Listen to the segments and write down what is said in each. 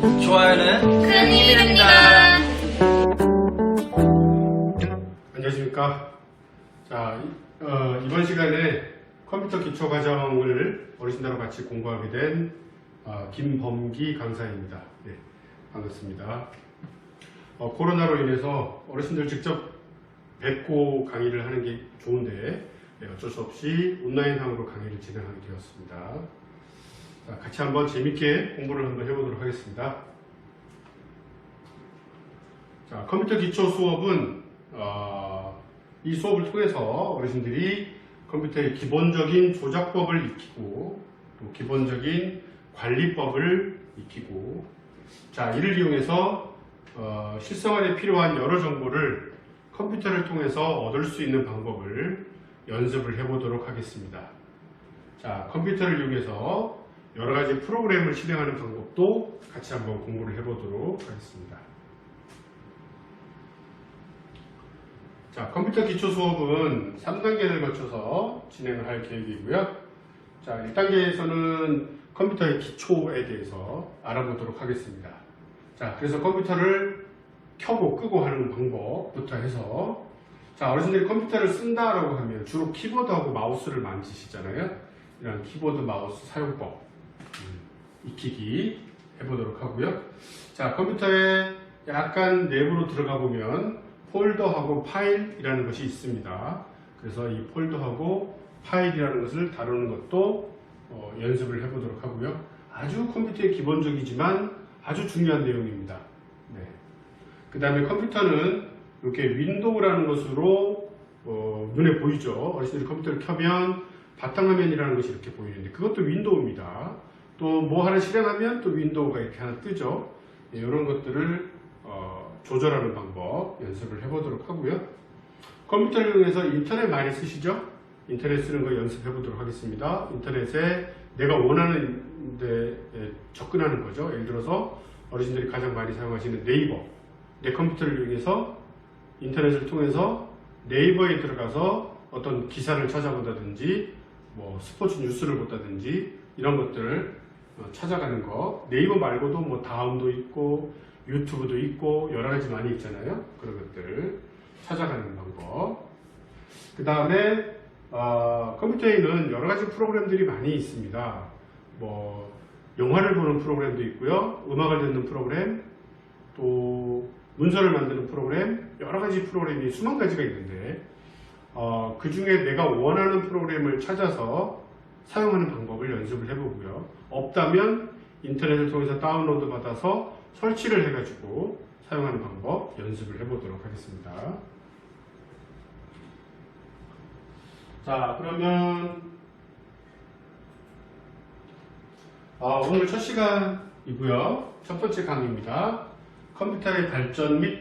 좋아요는 큰 힘이 됩니다. 안녕하십니까. 자, 이번 시간에 컴퓨터 기초 과정을 어르신들과 같이 공부하게 된 김범기 강사입니다. 네, 반갑습니다. 코로나로 인해서 어르신들 직접 뵙고 강의를 하는 게 좋은데 어쩔 수 없이 온라인상으로 강의를 진행하게 되었습니다. 자, 같이 한번 재밌게 공부를 한번 해보도록 하겠습니다. 자, 컴퓨터 기초 수업은 이 수업을 통해서 어르신들이 컴퓨터의 기본적인 조작법을 익히고 또 기본적인 관리법을 익히고, 자, 이를 이용해서 실생활에 필요한 여러 정보를 컴퓨터를 통해서 얻을 수 있는 방법을 연습을 해보도록 하겠습니다. 자, 컴퓨터를 이용해서 여러 가지 프로그램을 실행하는 방법도 같이 한번 공부를 해보도록 하겠습니다. 자, 컴퓨터 기초 수업은 3단계를 거쳐서 진행을 할 계획이고요. 자, 1단계에서는 컴퓨터의 기초에 대해서 알아보도록 하겠습니다. 자, 그래서 컴퓨터를 켜고 끄고 하는 방법부터 해서, 자, 어르신들이 컴퓨터를 쓴다라고 하면 주로 키보드하고 마우스를 만지시잖아요. 이런 키보드 마우스 사용법 익히기 해보도록 하고요. 자, 컴퓨터에 약간 내부로 들어가 보면 폴더하고 파일이라는 것이 있습니다. 그래서 이 폴더하고 파일이라는 것을 다루는 것도 연습을 해보도록 하고요. 아주 컴퓨터의 기본적이지만 아주 중요한 내용입니다. 네. 그 다음에 컴퓨터는 이렇게 윈도우라는 것으로 눈에 보이죠. 어르신들이 컴퓨터를 켜면 바탕화면이라는 것이 이렇게 보이는데 그것도 윈도우입니다. 또 뭐 하나 실행하면 또 윈도우가 이렇게 하나 뜨죠. 네, 이런 것들을 조절하는 방법 연습을 해보도록 하고요. 컴퓨터를 이용해서 인터넷 많이 쓰시죠? 인터넷 쓰는 거 연습해 보도록 하겠습니다. 인터넷에 내가 원하는 데 접근하는 거죠. 예를 들어서 어르신들이 가장 많이 사용하시는 네이버, 내 컴퓨터를 이용해서 인터넷을 통해서 네이버에 들어가서 어떤 기사를 찾아본다든지 뭐 스포츠 뉴스를 본다든지 이런 것들을 찾아가는 거. 네이버 말고도 뭐 다음도 있고 유튜브도 있고 여러 가지 많이 있잖아요. 그런 것들 찾아가는 방법. 그 다음에 컴퓨터에는 여러 가지 프로그램들이 많이 있습니다. 뭐 영화를 보는 프로그램도 있고요, 음악을 듣는 프로그램, 또 문서를 만드는 프로그램, 여러 가지 프로그램이 수만 가지가 있는데 그 중에 내가 원하는 프로그램을 찾아서 사용하는 방법을 연습을 해보고요. 없다면 인터넷을 통해서 다운로드 받아서 설치를 해가지고 사용하는 방법 연습을 해보도록 하겠습니다. 자, 그러면 오늘 첫 시간이고요. 첫 번째 강의입니다. 컴퓨터의 발전 및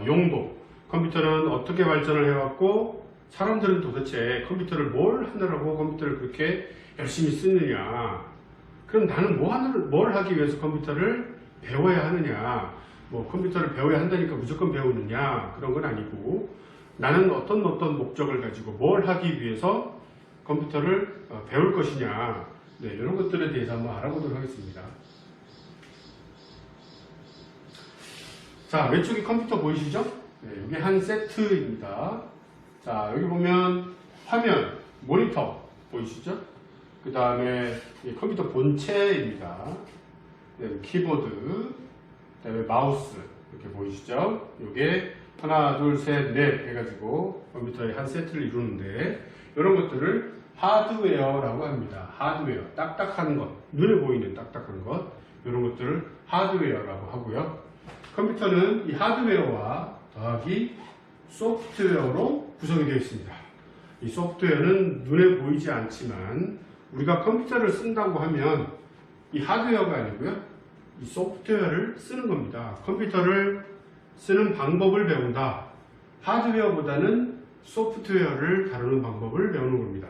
용도. 컴퓨터는 어떻게 발전을 해왔고 사람들은 도대체 컴퓨터를 뭘 하느라고 컴퓨터를 그렇게 열심히 쓰느냐. 그럼 나는 뭘 하기 위해서 컴퓨터를 배워야 하느냐. 뭐 컴퓨터를 배워야 한다니까 무조건 배우느냐. 그런 건 아니고 나는 어떤 목적을 가지고 뭘 하기 위해서 컴퓨터를 배울 것이냐. 네, 이런 것들에 대해서 한번 알아보도록 하겠습니다. 자, 왼쪽에 컴퓨터 보이시죠? 네, 이게 한 세트입니다. 자, 여기 보면 화면, 모니터 보이시죠? 그 다음에 컴퓨터 본체입니다. 네, 키보드, 그 다음에 마우스 이렇게 보이시죠? 이게 하나, 둘, 셋, 넷 해가지고 컴퓨터의 한 세트를 이루는데 이런 것들을 하드웨어라고 합니다. 하드웨어, 딱딱한 것, 눈에 보이는 딱딱한 것, 이런 것들을 하드웨어라고 하고요. 컴퓨터는 이 하드웨어와 더하기 소프트웨어로 구성이 되어 있습니다. 이 소프트웨어는 눈에 보이지 않지만 우리가 컴퓨터를 쓴다고 하면 이 하드웨어가 아니고요, 이 소프트웨어를 쓰는 겁니다. 컴퓨터를 쓰는 방법을 배운다. 하드웨어보다는 소프트웨어를 다루는 방법을 배우는 겁니다.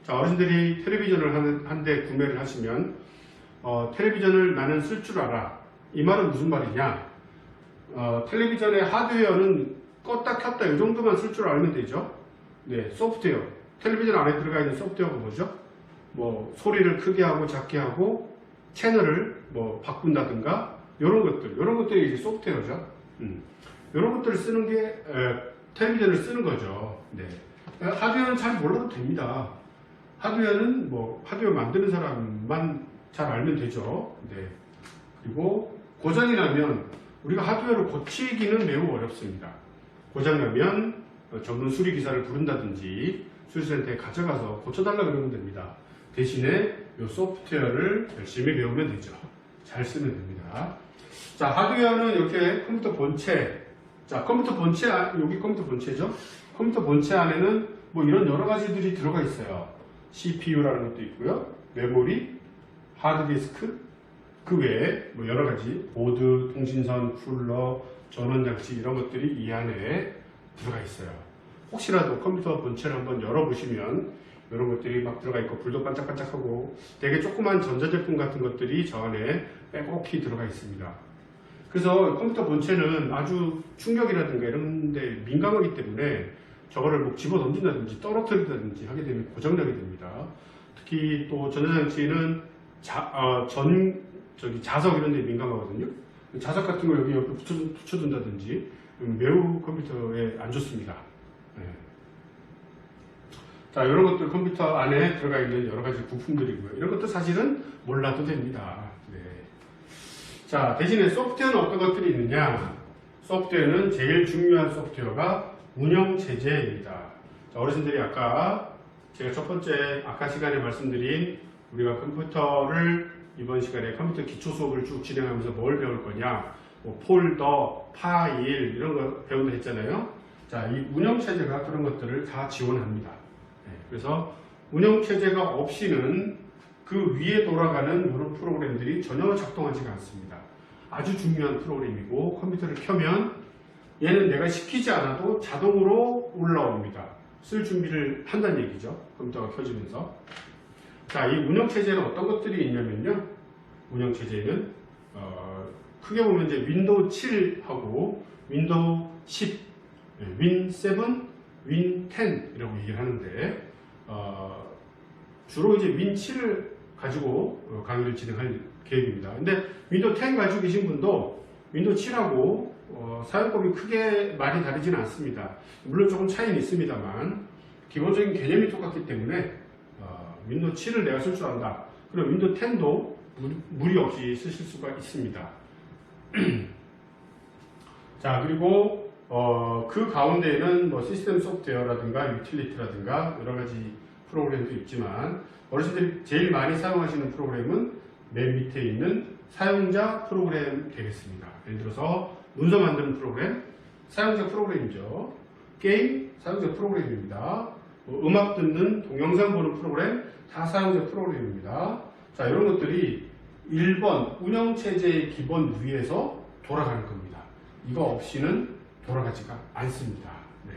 자, 어르신들이 텔레비전을 한 대 구매를 하시면 텔레비전을 나는 쓸 줄 알아. 이 말은 무슨 말이냐? 텔레비전의 하드웨어는 껐다 켰다 이 정도만 쓸 줄 알면 되죠. 네, 소프트웨어. 텔레비전 안에 들어가 있는 소프트웨어가 뭐죠? 뭐 소리를 크게 하고 작게 하고 채널을 뭐 바꾼다든가 이런 것들이 이제 소프트웨어죠. 이런 것들을 쓰는 게 텔레비전을 쓰는 거죠. 네. 하드웨어는 잘 몰라도 됩니다. 하드웨어는 뭐 하드웨어 만드는 사람만 잘 알면 되죠. 네. 그리고 고장이 나면 우리가 하드웨어를 고치기는 매우 어렵습니다. 고장 나면 전문 수리 기사를 부른다든지 수리센터에 가져가서 고쳐달라 그러면 됩니다. 대신에 이 소프트웨어를 열심히 배우면 되죠. 잘 쓰면 됩니다. 자, 하드웨어는 이렇게 컴퓨터 본체. 자, 컴퓨터 본체, 여기 컴퓨터 본체죠? 컴퓨터 본체 안에는 뭐 이런 여러 가지들이 들어가 있어요. CPU라는 것도 있고요. 메모리, 하드디스크, 그 외에 뭐 여러 가지 보드, 통신선, 쿨러, 전원장치 이런 것들이 이 안에 들어가 있어요. 혹시라도 컴퓨터 본체를 한번 열어보시면 이런 것들이 막 들어가 있고 불도 반짝반짝하고 되게 조그만 전자제품 같은 것들이 저 안에 빼곡히 들어가 있습니다. 그래서 컴퓨터 본체는 아주 충격이라든가 이런 데 민감하기 때문에 저거를 뭐 집어 던진다든지 떨어뜨린다든지 하게 되면 고장나게 됩니다. 특히 또 전자장치는 자석 이런 데 민감하거든요. 자석 같은 거 여기 옆에 붙여둔다든지 매우 컴퓨터에 안 좋습니다. 네. 자, 이런 것들 컴퓨터 안에 들어가 있는 여러 가지 부품들이고요. 이런 것도 사실은 몰라도 됩니다. 네. 자, 대신에 소프트웨어는 어떤 것들이 있느냐? 소프트웨어는 제일 중요한 소프트웨어가 운영체제입니다. 자, 어르신들이 제가 첫 번째 아까 시간에 말씀드린 우리가 컴퓨터를 이번 시간에 컴퓨터 기초 수업을 쭉 진행하면서 뭘 배울 거냐? 뭐 폴더, 파일 이런 거 배운다 했잖아요. 자, 이 운영체제가 그런 것들을 다 지원합니다. 네, 그래서 운영체제가 없이는 그 위에 돌아가는 이런 프로그램들이 전혀 작동하지가 않습니다. 아주 중요한 프로그램이고 컴퓨터를 켜면 얘는 내가 시키지 않아도 자동으로 올라옵니다. 쓸 준비를 한다는 얘기죠. 컴퓨터가 켜지면서. 자, 이 운영체제는 어떤 것들이 있냐면요. 운영체제는 크게 보면 이제 윈도우 7하고 윈도우 10, 윈 7, 윈 10이라고 얘기를 하는데 주로 이제 윈 7을 가지고 강의를 진행할 계획입니다. 근데 윈도우 10 가지고 계신 분도 윈도우 7하고 사용법이 크게 많이 다르지는 않습니다. 물론 조금 차이는 있습니다만 기본적인 개념이 똑같기 때문에 윈도우 7을 내가 쓸 줄 안다. 그럼 윈도우 10도 무리 없이 쓰실 수가 있습니다. 자, 그리고 그 가운데에는 뭐 시스템 소프트웨어라든가 유틸리티라든가 여러 가지 프로그램도 있지만 어르신들이 제일 많이 사용하시는 프로그램은 맨 밑에 있는 사용자 프로그램 되겠습니다. 예를 들어서 문서 만드는 프로그램, 사용자 프로그램이죠. 게임, 사용자 프로그램입니다. 뭐 음악 듣는, 동영상 보는 프로그램, 다 사용자 프로그램입니다. 자, 이런 것들이 1번 운영체제의 기본 위에서 돌아가는 겁니다. 이거 없이는 돌아가지가 않습니다. 네.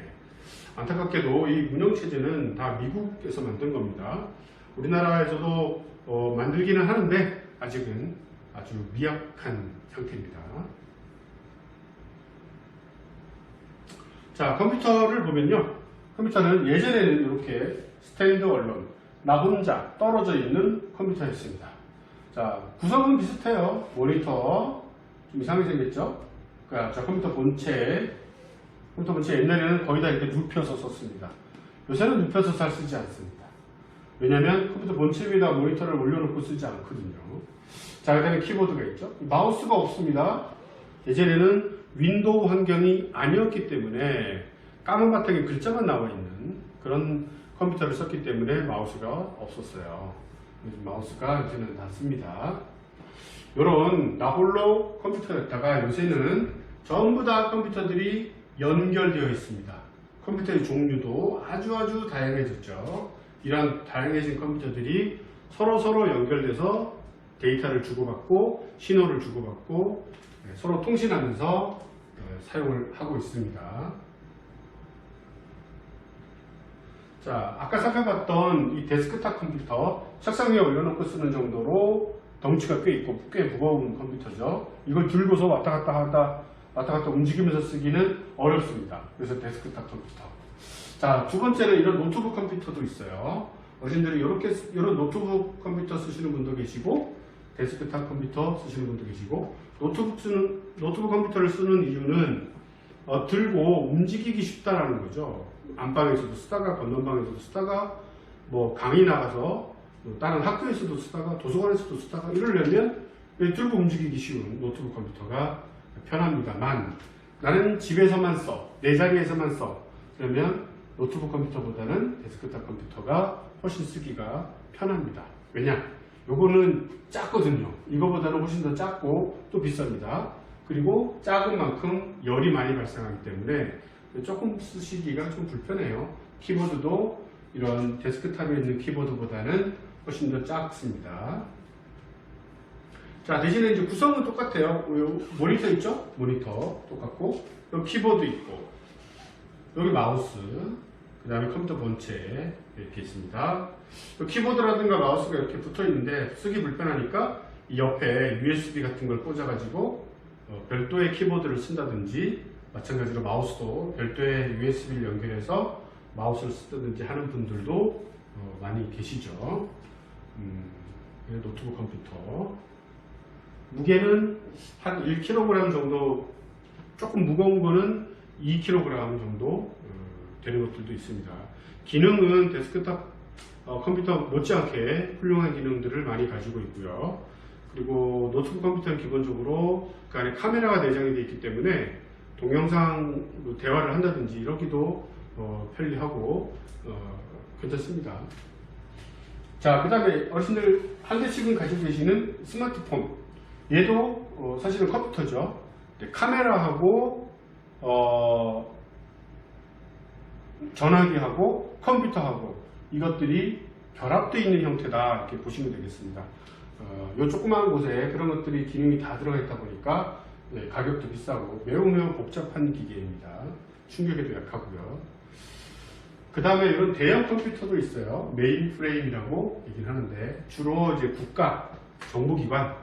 안타깝게도 이 운영체제는 다 미국에서 만든 겁니다. 우리나라에서도 만들기는 하는데 아직은 아주 미약한 상태입니다. 자, 컴퓨터를 보면요. 컴퓨터는 예전에는 이렇게 스탠드 얼론, 나 혼자 떨어져 있는 컴퓨터였습니다. 자, 구성은 비슷해요. 모니터, 좀 이상하게 생겼죠? 그러니까 컴퓨터 본체 옛날에는 거의 다 이렇게 눕혀서 썼습니다. 요새는 눕혀서 잘 쓰지 않습니다. 왜냐하면 컴퓨터 본체 위에다 모니터를 올려놓고 쓰지 않거든요. 자, 그 다음에 키보드가 있죠. 마우스가 없습니다. 예전에는 윈도우 환경이 아니었기 때문에 까만 바탕에 글자만 나와 있는 그런 컴퓨터를 썼기 때문에 마우스가 없었어요. 마우스가 요새는 많습니다. 이런 나홀로 컴퓨터였다가 요새는 전부 다 컴퓨터들이 연결되어 있습니다. 컴퓨터의 종류도 아주 다양해졌죠. 이런 다양해진 컴퓨터들이 서로 연결돼서 데이터를 주고받고 신호를 주고받고 서로 통신하면서 사용을 하고 있습니다. 자, 아까 살펴봤던 이 데스크탑 컴퓨터, 책상 위에 올려놓고 쓰는 정도로 덩치가 꽤 있고 꽤 무거운 컴퓨터죠. 이걸 들고서 왔다 갔다 움직이면서 쓰기는 어렵습니다. 그래서 데스크탑 컴퓨터. 자, 두 번째는 이런 노트북 컴퓨터도 있어요. 어르신들이 이런 노트북 컴퓨터 쓰시는 분도 계시고 데스크탑 컴퓨터 쓰시는 분도 계시고, 노트북 컴퓨터를 쓰는 이유는 들고 움직이기 쉽다라는 거죠. 안방에서도 쓰다가 건넌방에서도 쓰다가 뭐 강의 나가서 뭐 다른 학교에서도 쓰다가 도서관에서도 쓰다가 이러려면 들고 움직이기 쉬운 노트북 컴퓨터가 편합니다만, 나는 집에서만 써, 내 자리에서만 써, 그러면 노트북 컴퓨터보다는 데스크탑 컴퓨터가 훨씬 쓰기가 편합니다. 왜냐? 요거는 작거든요. 이거보다는 훨씬 더 작고 또 비쌉니다. 그리고 작은 만큼 열이 많이 발생하기 때문에 조금 쓰시기가 좀 불편해요. 키보드도 이런 데스크탑에 있는 키보드보다는 훨씬 더 작습니다. 자, 대신에 이제 구성은 똑같아요. 모니터 있죠? 모니터 똑같고, 여기 키보드 있고, 여기 마우스, 그 다음에 컴퓨터 본체 이렇게 있습니다. 키보드라든가 마우스가 이렇게 붙어 있는데 쓰기 불편하니까 이 옆에 USB 같은 걸 꽂아가지고 별도의 키보드를 쓴다든지, 마찬가지로 마우스도 별도의 USB를 연결해서 마우스를 쓰다든지 하는 분들도 많이 계시죠. 노트북 컴퓨터. 무게는 한 1kg 정도, 조금 무거운 거는 2kg 정도 되는 것들도 있습니다. 기능은 데스크탑 컴퓨터 못지않게 훌륭한 기능들을 많이 가지고 있고요. 그리고 노트북 컴퓨터는 기본적으로 그 안에 카메라가 내장이 되어 있기 때문에 동영상 대화를 한다든지 이러기도 편리하고 괜찮습니다. 자, 그 다음에 어르신들 한 대씩은 가지고 계시는 스마트폰, 얘도 사실은 컴퓨터죠. 카메라하고 전화기하고 컴퓨터하고 이것들이 결합되어 있는 형태다, 이렇게 보시면 되겠습니다. 요 조그마한 곳에 그런 것들이 기능이 다 들어가 있다 보니까 가격도 비싸고 매우 복잡한 기계입니다. 충격에도 약하고요. 그 다음에 이런 대형 컴퓨터도 있어요. 메인 프레임이라고 얘기를 하는데, 주로 이제 국가, 정부기관,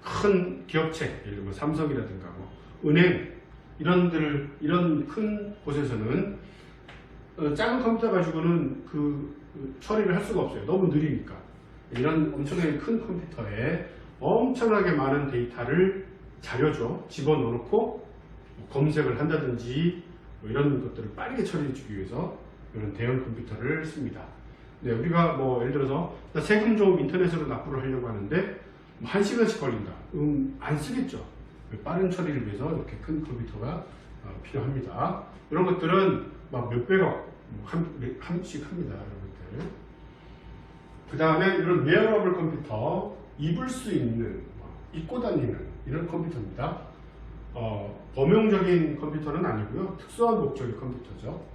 큰 기업체, 예를 들면 삼성이라든가 뭐 은행, 이런 큰 곳에서는 작은 컴퓨터 가지고는 그 처리를 할 수가 없어요. 너무 느리니까. 이런 엄청나게 큰 컴퓨터에 엄청나게 많은 데이터를, 자료죠, 집어넣고 검색을 한다든지 뭐 이런 것들을 빠르게 처리해주기 위해서 이런 대형 컴퓨터를 씁니다. 네, 우리가 뭐 예를 들어서 나 세금 좀 인터넷으로 납부를 하려고 하는데 뭐 1시간씩 걸린다. 안 쓰겠죠. 빠른 처리를 위해서 이렇게 큰 컴퓨터가 필요합니다. 이런 것들은 막 몇백억 한씩 합니다. 이런 것들. 그 다음에 이런 웨어러블 컴퓨터, 입을 수 있는, 입고 다니는 이런 컴퓨터입니다. 범용적인 컴퓨터는 아니고요. 특수한 목적의 컴퓨터죠.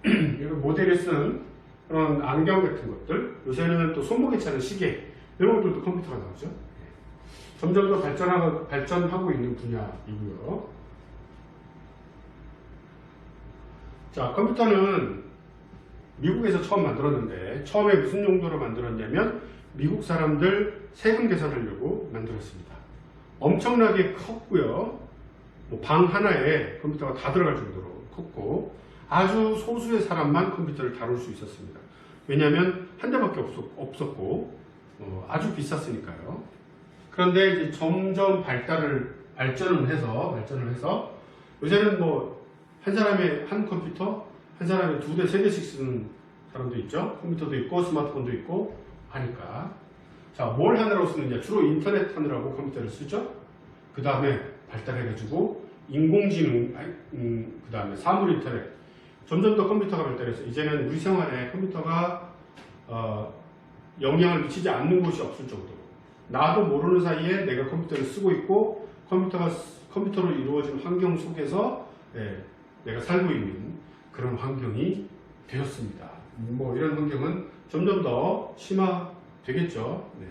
이런 모델에 쓴 그런 안경 같은 것들, 요새는 또 손목에 차는 시계, 이런 것들도 컴퓨터가 나오죠. 점점 더 발전하고 있는 분야이고요. 자, 컴퓨터는 미국에서 처음 만들었는데, 처음에 무슨 용도로 만들었냐면 미국 사람들 세금 계산하려고 만들었습니다. 엄청나게 컸고요. 뭐 방 하나에 컴퓨터가 다 들어갈 정도로 컸고, 아주 소수의 사람만 컴퓨터를 다룰 수 있었습니다. 왜냐하면 한 대밖에 없었고 아주 비쌌으니까요. 그런데 이제 점점 발전을 해서 요새는 뭐 한 사람의 한 컴퓨터, 한 사람이 2대, 3대씩 쓰는 사람도 있죠. 컴퓨터도 있고 스마트폰도 있고 하니까. 자, 뭘 하느라고 쓰느냐? 주로 인터넷 하느라고 컴퓨터를 쓰죠. 그 다음에 발달해가지고 인공지능, 그 다음에 사물 인터넷, 점점 더 컴퓨터가 발달해서 이제는 우리 생활에 컴퓨터가 영향을 미치지 않는 곳이 없을 정도로, 나도 모르는 사이에 내가 컴퓨터를 쓰고 있고 컴퓨터로 이루어진 환경 속에서 내가 살고 있는 그런 환경이 되었습니다. 뭐 이런 환경은 점점 더 심화되겠죠. 네.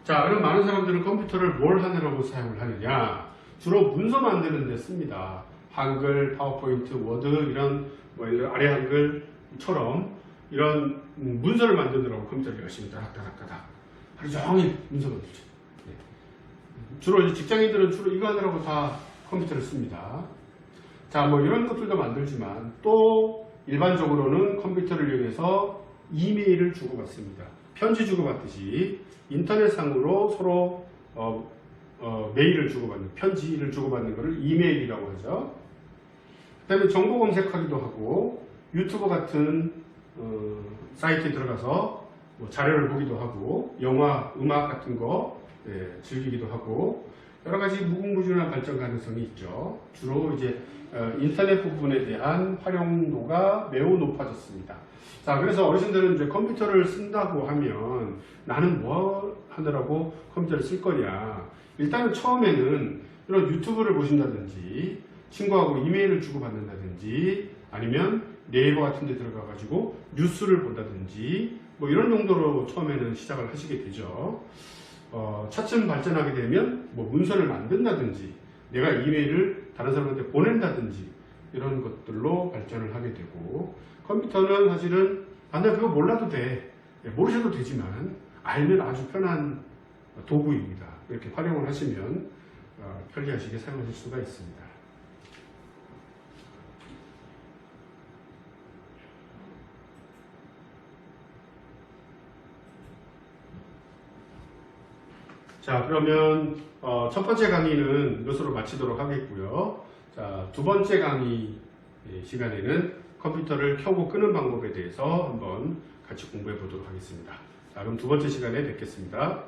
자, 그럼 많은 사람들은 컴퓨터를 뭘 하느라고 사용을 하느냐? 주로 문서 만드는 데 씁니다. 한글, 파워포인트, 워드, 이런 뭐 아래 한글처럼 이런 문서를 만드느라고 컴퓨터를 열심히 따닥따닥따닥 하루 종일 문서 만들죠. 네. 주로 이제 직장인들은 주로 이거 하느라고 다 컴퓨터를 씁니다. 자, 뭐 이런 것들도 만들지만 또 일반적으로는 컴퓨터를 이용해서 이메일을 주고받습니다. 편지 주고받듯이 인터넷상으로 서로 메일을 주고받는, 편지를 주고받는 것을 이메일이라고 하죠. 그 다음에 정보 검색하기도 하고 유튜브 같은 사이트에 들어가서 뭐 자료를 보기도 하고 영화, 음악 같은 거 즐기기도 하고 여러 가지 무궁무진한 발전 가능성이 있죠. 주로 이제 인터넷 부분에 대한 활용도가 매우 높아졌습니다. 자, 그래서 어르신들은 이제 컴퓨터를 쓴다고 하면 나는 뭐 하느라고 컴퓨터를 쓸 거냐. 일단은 처음에는 이런 유튜브를 보신다든지 친구하고 이메일을 주고받는다든지 아니면 네이버 같은 데 들어가 가지고 뉴스를 본다든지 뭐 이런 정도로 처음에는 시작을 하시게 되죠. 차츰 발전하게 되면 뭐 문서를 만든다든지 내가 이메일을 다른 사람한테 보낸다든지 이런 것들로 발전을 하게 되고 컴퓨터는 사실은 나 그거 몰라도 돼. 모르셔도 되지만 알면 아주 편한 도구입니다. 이렇게 활용을 하시면 편리하시게 사용하실 수가 있습니다. 자, 그러면 첫 번째 강의는 이것으로 마치도록 하겠고요. 자, 두 번째 강의 시간에는 컴퓨터를 켜고 끄는 방법에 대해서 한번 같이 공부해 보도록 하겠습니다. 자, 그럼 두 번째 시간에 뵙겠습니다.